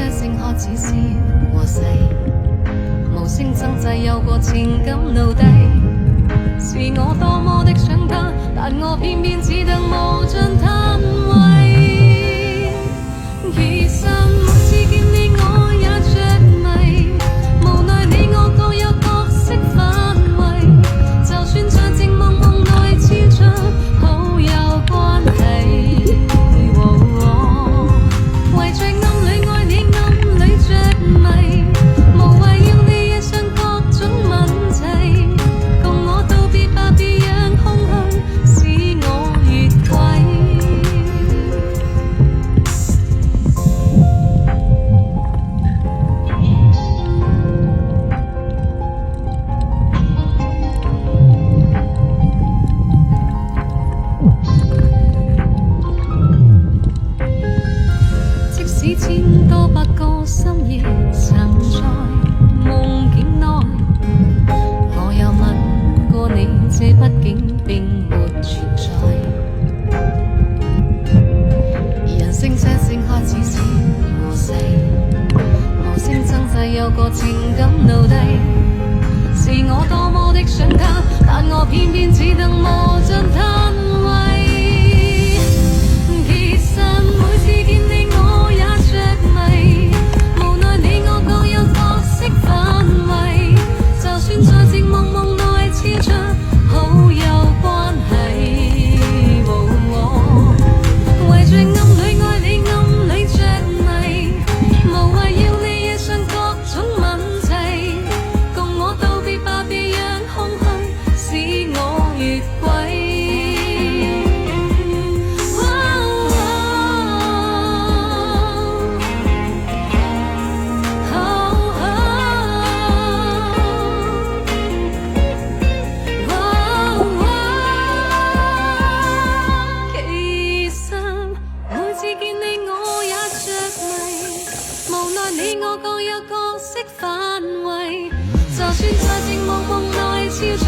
這剩下只是和諧，無聲掙扎有過情感奴隸，是我多麼的想他，但我偏偏只得無盡嘆謂。其實每次見你我也着迷，無奈你我各有角色範圍，就算在靜夢夢內悄着好有關係。為着暗裏愛你暗裏着迷，無謂要你惹上各種問題，共我道別吧，別讓空虛使我越軌。即使千多百個深夜曾在夢境內，我有問過你，這畢竟並沒存在。人聲這剩下只是和諧，無聲掙扎有個情感奴隸，是我多麼的想他，但我偏偏只得無盡嘆謂。其實每次見你我也着迷，無奈你我各有角色範圍，就算在靜夢夢內悄着好有關係。為着暗裏愛你暗裏着迷，無謂要你惹上各種問題，共我道別吧，別讓空虛使我越軌。其實每次見你我也着迷，無奈你我各有角色範圍，就算在靜夢夢內悄着